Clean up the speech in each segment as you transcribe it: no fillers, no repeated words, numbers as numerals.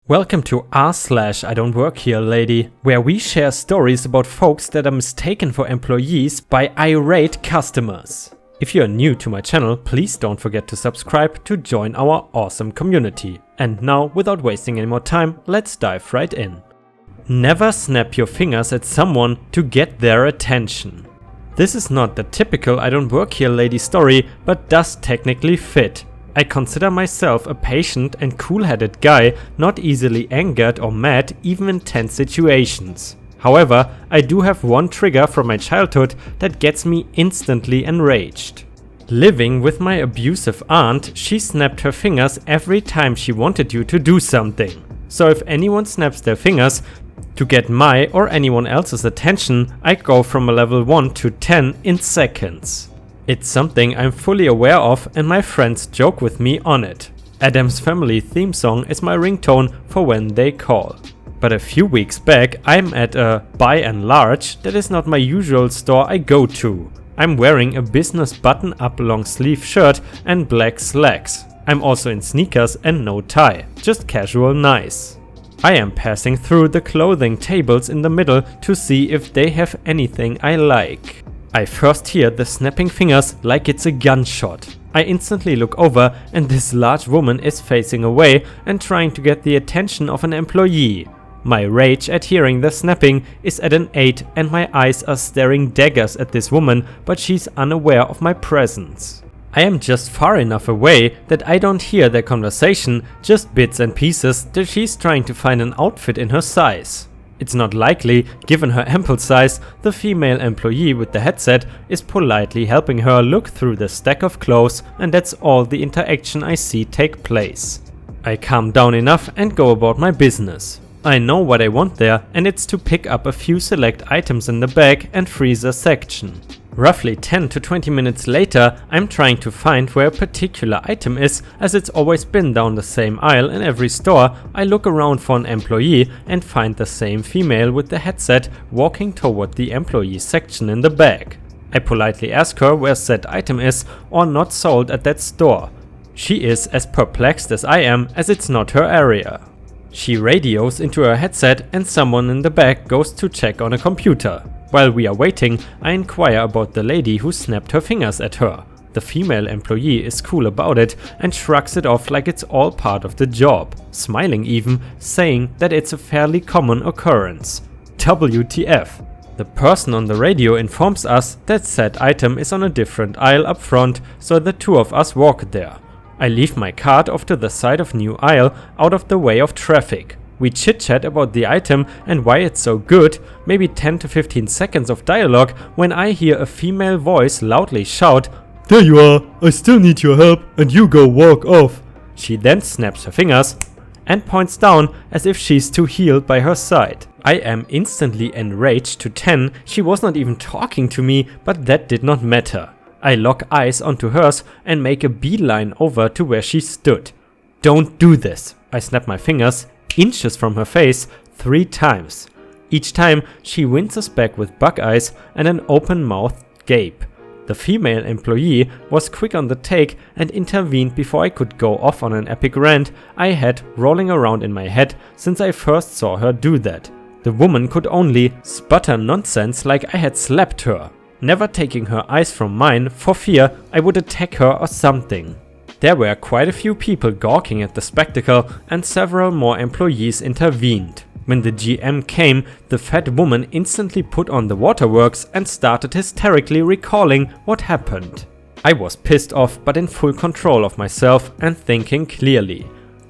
Welcome to r/IDontWorkHereLady, where we share stories about folks that are mistaken for employees by irate customers. If you are new to my channel, please don't forget to subscribe to join our awesome community. And now, without wasting any more time, let's dive right in. Never snap your fingers at someone to get their attention. This is not the typical IDontWorkHereLady story, but does technically fit. I consider myself a patient and cool-headed guy, not easily angered or mad even in tense situations. However, I do have one trigger from my childhood that gets me instantly enraged. Living with my abusive aunt, she snapped her fingers every time she wanted you to do something. So if anyone snaps their fingers to get my or anyone else's attention, I go from a level 1 to 10 in seconds. It's something I'm fully aware of and my friends joke with me on it. Adam's Family theme song is my ringtone for when they call. But a few weeks back I'm at a, by and large, that is not my usual store I go to. I'm wearing a business button-up long sleeve shirt and black slacks. I'm also in sneakers and no tie, just casual nice. I am passing through the clothing tables in the middle to see if they have anything I like. I first hear the snapping fingers like it's a gunshot. I instantly look over and this large woman is facing away and trying to get the attention of an employee. My rage at hearing the snapping is at an 8 and my eyes are staring daggers at this woman, but she's unaware of my presence. I am just far enough away that I don't hear their conversation, just bits and pieces that she's trying to find an outfit in her size. It's not likely, given her ample size, the female employee with the headset is politely helping her look through the stack of clothes, and that's all the interaction I see take place. I calm down enough and go about my business. I know what I want there, and it's to pick up a few select items in the bag and freezer section. Roughly 10 to 20 minutes later, I'm trying to find where a particular item is, as it's always been down the same aisle in every store. I look around for an employee and find the same female with the headset walking toward the employee section in the bag. I politely ask her where said item is or not sold at that store. She is as perplexed as I am, as it's not her area. She radios into her headset and someone in the back goes to check on a computer. While we are waiting, I inquire about the lady who snapped her fingers at her. The female employee is cool about it and shrugs it off like it's all part of the job, smiling even, saying that it's a fairly common occurrence. WTF. The person on the radio informs us that said item is on a different aisle up front, so the two of us walk there. I leave my cart off to the side of new aisle, out of the way of traffic. We chit-chat about the item and why it's so good, maybe 10 to 15 seconds of dialogue, when I hear a female voice loudly shout, "There you are, I still need your help and you go walk off." She then snaps her fingers and points down as if she's to heel by her side. I am instantly enraged to 10, she was not even talking to me, but that did not matter. I lock eyes onto hers and make a beeline over to where she stood. "Don't do this." I snap my fingers inches from her face 3 times. Each time she winces back with bug eyes and an open-mouthed gape. The female employee was quick on the take and intervened before I could go off on an epic rant I had rolling around in my head since I first saw her do that. The woman could only sputter nonsense like I had slapped her, never taking her eyes from mine for fear I would attack her or something. There were quite a few people gawking at the spectacle and several more employees intervened. When the GM came, the fat woman instantly put on the waterworks and started hysterically recalling what happened. I was pissed off but in full control of myself and thinking clearly.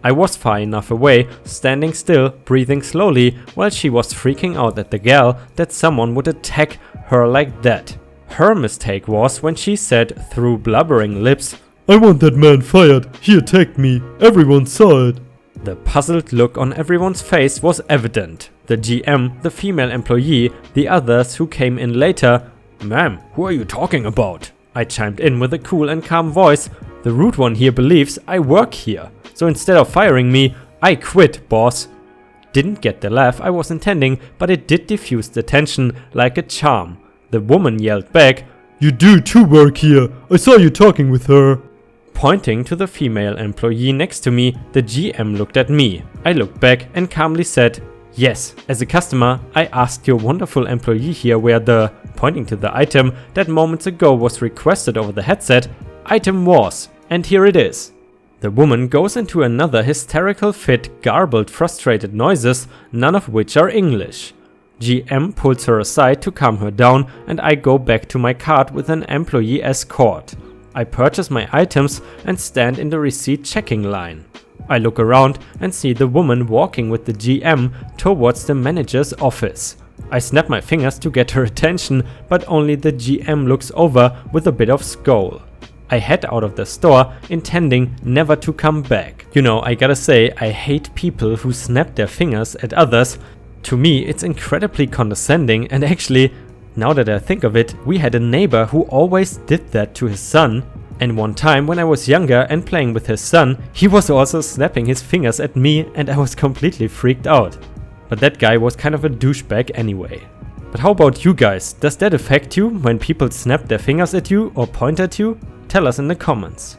I was far enough away, standing still, breathing slowly, while she was freaking out at the gal that someone would attack her like that. Her mistake was when she said through blubbering lips, "I want that man fired, he attacked me, everyone saw it." The puzzled look on everyone's face was evident. The GM, the female employee, the others who came in later. "Ma'am, who are you talking about?" I chimed in with a cool and calm voice. "The rude one here believes I work here, so instead of firing me, I quit, boss." Didn't get the laugh I was intending, but it did diffuse the tension like a charm. The woman yelled back, "You do too work here, I saw you talking with her." Pointing to the female employee next to me, the GM looked at me. I looked back and calmly said, "Yes, as a customer, I asked your wonderful employee here where the," pointing to the item that moments ago was requested over the headset, "item was, and here it is." The woman goes into another hysterical fit, garbled, frustrated noises, none of which are English. GM pulls her aside to calm her down, and I go back to my cart with an employee escort. I purchase my items and stand in the receipt checking line. I look around and see the woman walking with the GM towards the manager's office. I snap my fingers to get her attention, but only the GM looks over with a bit of scowl. I head out of the store, intending never to come back. You know, I gotta say, I hate people who snap their fingers at others. To me, it's incredibly condescending, and actually, now that I think of it, we had a neighbor who always did that to his son. And one time when I was younger and playing with his son, he was also snapping his fingers at me and I was completely freaked out. But that guy was kind of a douchebag anyway. But how about you guys? Does that affect you when people snap their fingers at you or point at you? Tell us in the comments.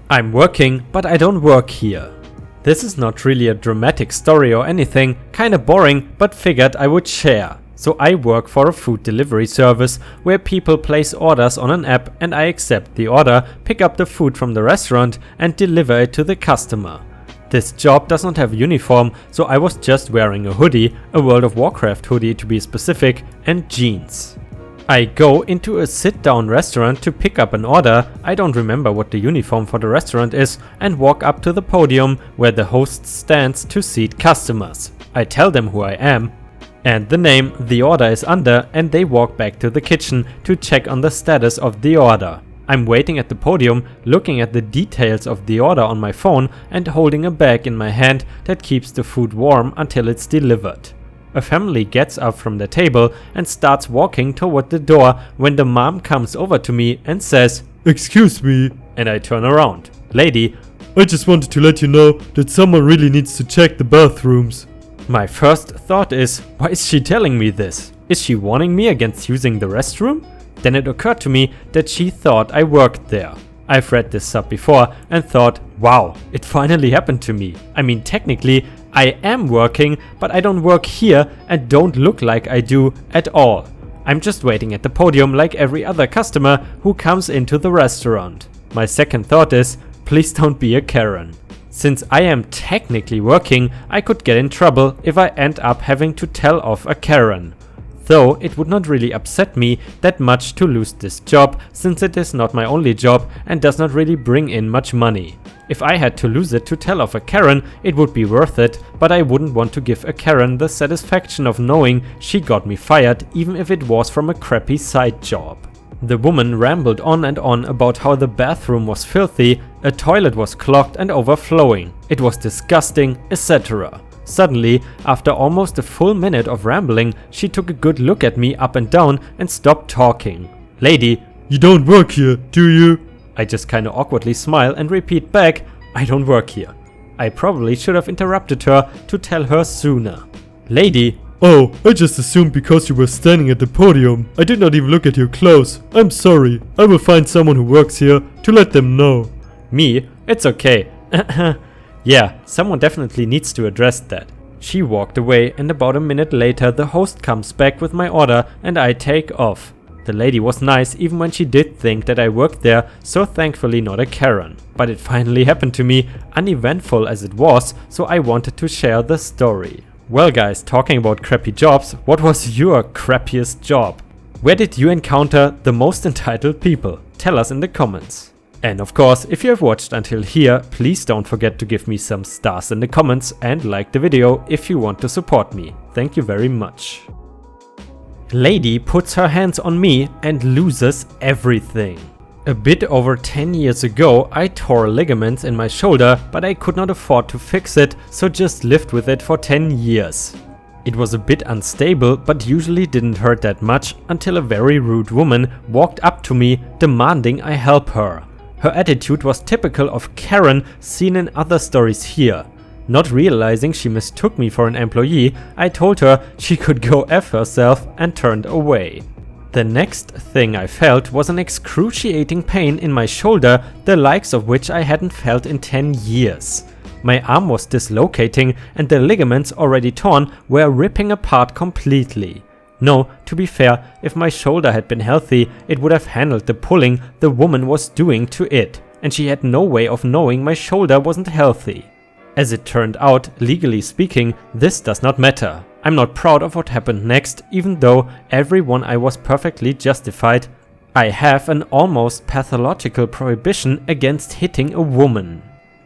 I'm working, but I don't work here. This is not really a dramatic story or anything, kinda boring, but figured I would share. So I work for a food delivery service where people place orders on an app and I accept the order, pick up the food from the restaurant and deliver it to the customer. This job does not have a uniform, so I was just wearing a hoodie, a World of Warcraft hoodie to be specific, and jeans. I go into a sit-down restaurant to pick up an order, I don't remember what the uniform for the restaurant is, and walk up to the podium where the host stands to seat customers. I tell them who I am and the name the order is under, and they walk back to the kitchen to check on the status of the order. I'm waiting at the podium, looking at the details of the order on my phone and holding a bag in my hand that keeps the food warm until it's delivered. A family gets up from the table and starts walking toward the door when the mom comes over to me and says, "Excuse me," and I turn around. "Lady, I just wanted to let you know that someone really needs to check the bathrooms." My first thought is, why is she telling me this? Is she warning me against using the restroom? Then it occurred to me that she thought I worked there. I've read this sub before and thought, wow, it finally happened to me. I mean, technically, I am working, but I don't work here and don't look like I do at all. I'm just waiting at the podium like every other customer who comes into the restaurant. My second thought is, please don't be a Karen. Since I am technically working, I could get in trouble if I end up having to tell off a Karen. Though it would not really upset me that much to lose this job, since it is not my only job and does not really bring in much money. If I had to lose it to tell off a Karen, it would be worth it, but I wouldn't want to give a Karen the satisfaction of knowing she got me fired, even if it was from a crappy side job. The woman rambled on and on about how the bathroom was filthy, a toilet was clogged and overflowing, it was disgusting, etc. Suddenly, after almost a full minute of rambling, she took a good look at me up and down and stopped talking. "Lady, you don't work here, do you?" I just kinda awkwardly smile and repeat back, "I don't work here." I probably should have interrupted her to tell her sooner. "Lady, oh, I just assumed because you were standing at the podium. I did not even look at your clothes. I'm sorry. I will find someone who works here to let them know." Me? It's okay. Yeah, someone definitely needs to address that. She walked away and about a minute later the host comes back with my order and I take off. The lady was nice even when she did think that I worked there, so thankfully not a Karen. But it finally happened to me, uneventful as it was, so I wanted to share the story. Well guys, talking about crappy jobs, what was your crappiest job? Where did you encounter the most entitled people? Tell us in the comments. And of course, if you have watched until here, please don't forget to give me some stars in the comments and like the video if you want to support me. Thank you very much. Lady puts her hands on me and loses everything. A bit over 10 years ago, I tore ligaments in my shoulder, but I could not afford to fix it, so just lived with it for 10 years. It was a bit unstable, but usually didn't hurt that much until a very rude woman walked up to me demanding I help her. Her attitude was typical of Karen seen in other stories here. Not realizing she mistook me for an employee, I told her she could go F herself and turned away. The next thing I felt was an excruciating pain in my shoulder, the likes of which I hadn't felt in 10 years. My arm was dislocating and the ligaments already torn were ripping apart completely. No, to be fair, if my shoulder had been healthy, it would have handled the pulling the woman was doing to it, and she had no way of knowing my shoulder wasn't healthy. As it turned out, legally speaking, this does not matter. I'm not proud of what happened next, even though everyone I was perfectly justified. I have an almost pathological prohibition against hitting a woman.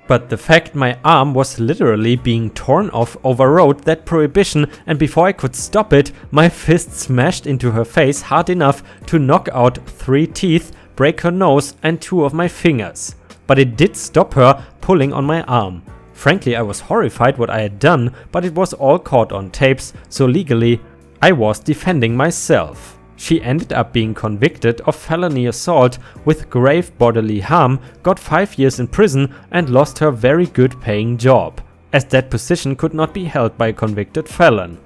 But the fact my arm was literally being torn off overrode that prohibition, and before I could stop it, my fist smashed into her face hard enough to knock out 3 teeth, break her nose and 2 of my fingers. But it did stop her pulling on my arm. Frankly, I was horrified what I had done, but it was all caught on tapes, so legally, I was defending myself. She ended up being convicted of felony assault with grave bodily harm, got 5 years in prison and lost her very good paying job, as that position could not be held by a convicted felon.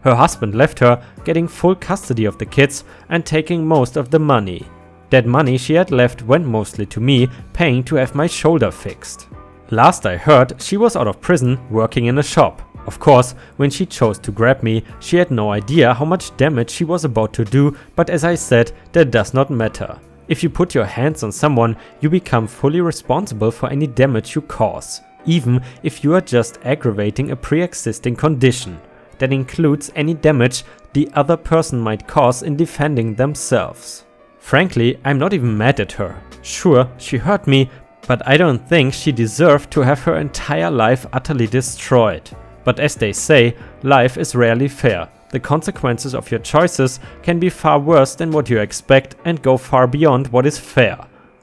Her husband left her, getting full custody of the kids and taking most of the money. That money she had left went mostly to me, paying to have my shoulder fixed. Last I heard, she was out of prison working in a shop. Of course, when she chose to grab me, she had no idea how much damage she was about to do, but as I said, that does not matter. If you put your hands on someone, you become fully responsible for any damage you cause, even if you are just aggravating a pre-existing condition. That includes any damage the other person might cause in defending themselves. Frankly, I'm not even mad at her. Sure, she hurt me, but I don't think she deserved to have her entire life utterly destroyed. But as they say, life is rarely fair. The consequences of your choices can be far worse than what you expect and go far beyond what is fair.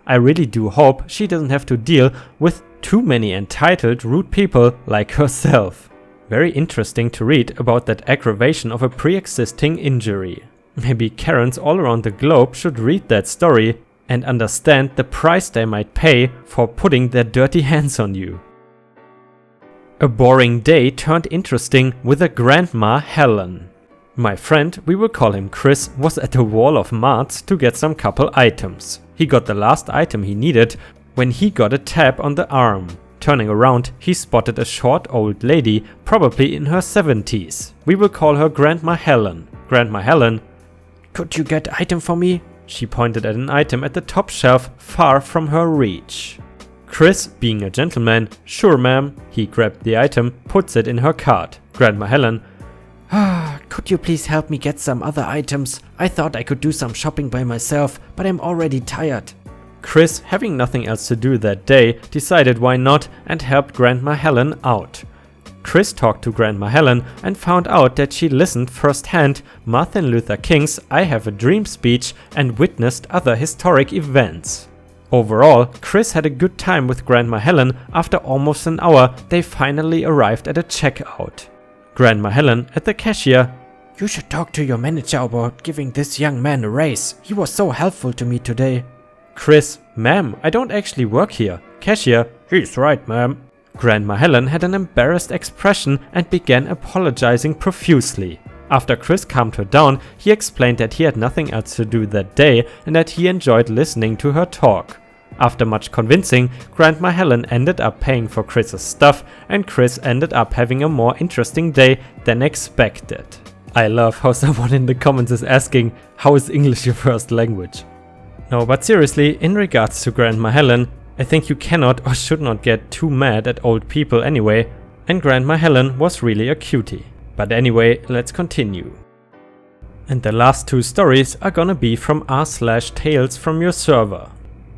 I really do hope she doesn't have to deal with too many entitled, rude people like herself. Very interesting to read about that aggravation of a pre-existing injury. Maybe Karens all around the globe should read that story and understand the price they might pay for putting their dirty hands on you. A boring day turned interesting with a grandma Helen. My friend, we will call him Chris, was at the Wall of Marts to get some couple items. He got the last item he needed when he got a tap on the arm. Turning around, he spotted a short old lady, probably in her 70s. We will call her Grandma Helen. Grandma Helen, "Could you get item for me?" She pointed at an item at the top shelf far from her reach. Chris, being a gentleman, "Sure ma'am." He grabbed the item, puts it in her cart. Grandma Helen, "Could you please help me get some other items? I thought I could do some shopping by myself, but I'm already tired." Chris, having nothing else to do that day, decided why not and helped Grandma Helen out. Chris talked to Grandma Helen and found out that she listened firsthand Martin Luther King's "I Have a Dream" speech and witnessed other historic events. Overall, Chris had a good time with Grandma Helen. After almost an hour, they finally arrived at a checkout. Grandma Helen at the cashier, "You should talk to your manager about giving this young man a raise. He was so helpful to me today." Chris, "Ma'am, I don't actually work here." Cashier, "He's right, ma'am." Grandma Helen had an embarrassed expression and began apologizing profusely. After Chris calmed her down, he explained that he had nothing else to do that day and that he enjoyed listening to her talk. After much convincing, Grandma Helen ended up paying for Chris's stuff and Chris ended up having a more interesting day than expected. I love how someone in the comments is asking, how is English your first language? No, but seriously, in regards to Grandma Helen, I think you cannot or should not get too mad at old people anyway, and Grandma Helen was really a cutie. But anyway, let's continue. And the last 2 stories are gonna be from r/tales from your server.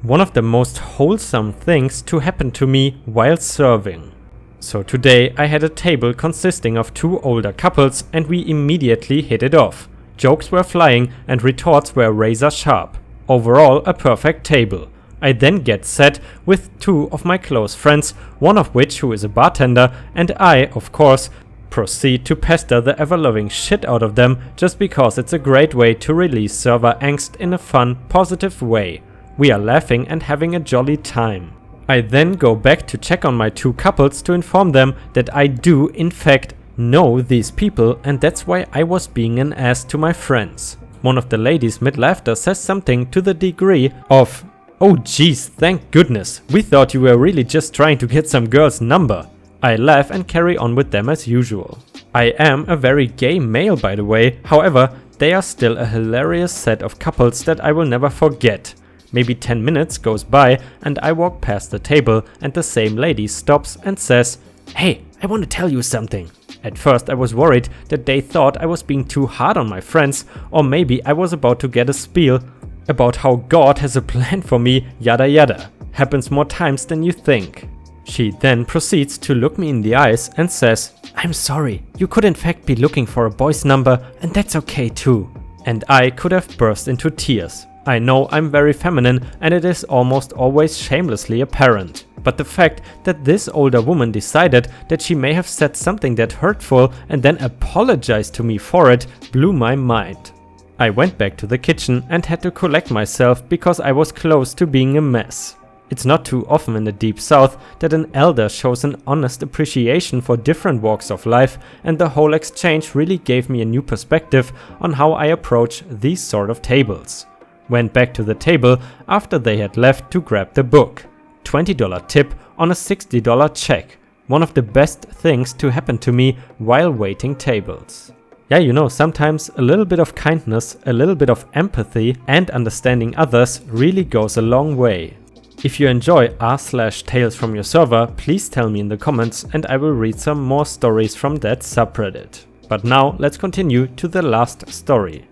One of the most wholesome things to happen to me while serving. So today I had a table consisting of 2 older couples and we immediately hit it off. Jokes were flying and retorts were razor sharp. Overall a perfect table. I then get set with 2 of my close friends, one of which who is a bartender, and I, of course, proceed to pester the ever-loving shit out of them just because it's a great way to release server angst in a fun, positive way. We are laughing and having a jolly time. I then go back to check on my 2 couples to inform them that I do, in fact, know these people and that's why I was being an ass to my friends. One of the ladies mid-laughter says something to the degree of, "Oh geez, thank goodness, we thought you were really just trying to get some girl's number." I laugh and carry on with them as usual. I am a very gay male, by the way, however, they are still a hilarious set of couples that I will never forget. Maybe 10 minutes goes by and I walk past the table and the same lady stops and says, "Hey, I want to tell you something." At first I was worried that they thought I was being too hard on my friends, or maybe I was about to get a spiel about how God has a plan for me, yada yada. Happens more times than you think. She then proceeds to look me in the eyes and says, "I'm sorry, you could in fact be looking for a boy's number and that's okay too." And I could have burst into tears. I know I'm very feminine and it is almost always shamelessly apparent. But the fact that this older woman decided that she may have said something that hurtful and then apologized to me for it blew my mind. I went back to the kitchen and had to collect myself because I was close to being a mess. It's not too often in the Deep South that an elder shows an honest appreciation for different walks of life, and the whole exchange really gave me a new perspective on how I approach these sort of tables. Went back to the table after they had left to grab the book. $20 tip on a $60 check. One of the best things to happen to me while waiting tables. Yeah, you know, sometimes a little bit of kindness, a little bit of empathy and understanding others really goes a long way. If you enjoy r/tales from your server, please tell me in the comments and I will read some more stories from that subreddit. But now let's continue to the last story.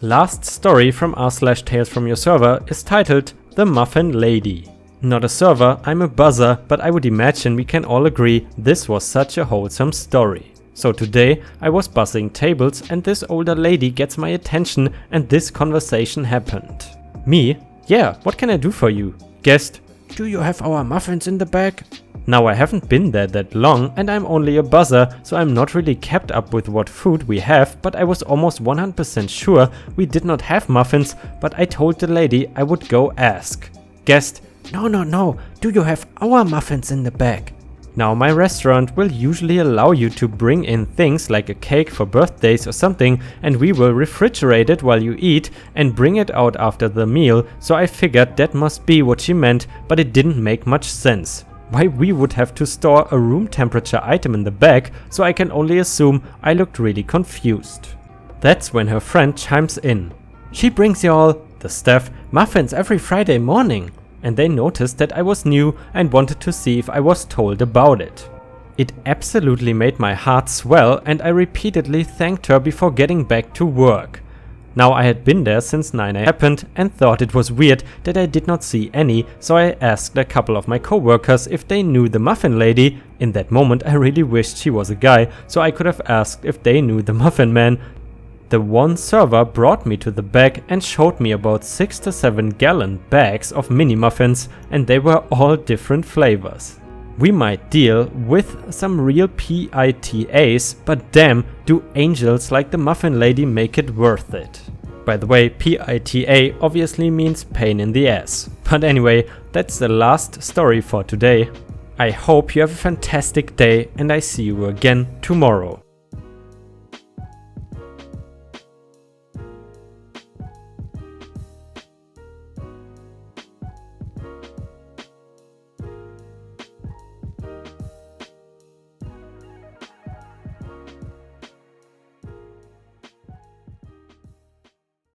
Last story from r/tales from your server is titled The Muffin Lady. Not a server, I'm a buzzer, but I would imagine we can all agree this was such a wholesome story. So today I was buzzing tables and this older lady gets my attention and this conversation happened. Me? Yeah, what can I do for you? Guest, do you have our muffins in the bag? Now I haven't been there that long and I'm only a buzzer, so I'm not really kept up with what food we have, but I was almost 100% sure we did not have muffins, but I told the lady I would go ask. Guest, no, do you have our muffins in the bag? Now my restaurant will usually allow you to bring in things like a cake for birthdays or something and we will refrigerate it while you eat and bring it out after the meal, so I figured that must be what she meant, but it didn't make much sense. Why we would have to store a room temperature item in the bag, so I can only assume I looked really confused. That's when her friend chimes in. She brings y'all, the staff, muffins every Friday morning. And they noticed that I was new and wanted to see if I was told about it. It absolutely made my heart swell and I repeatedly thanked her before getting back to work. Now I had been there since 9 AM happened and thought it was weird that I did not see any, so I asked a couple of my co-workers if they knew the Muffin Lady. In that moment I really wished she was a guy, so I could have asked if they knew the Muffin Man. The one server brought me to the bag and showed me about 6 to 7 gallon bags of mini muffins and they were all different flavors. We might deal with some real PITAs, but damn, do angels like the Muffin Lady make it worth it. By the way, PITA obviously means pain in the ass. But anyway, that's the last story for today. I hope you have a fantastic day and I see you again tomorrow.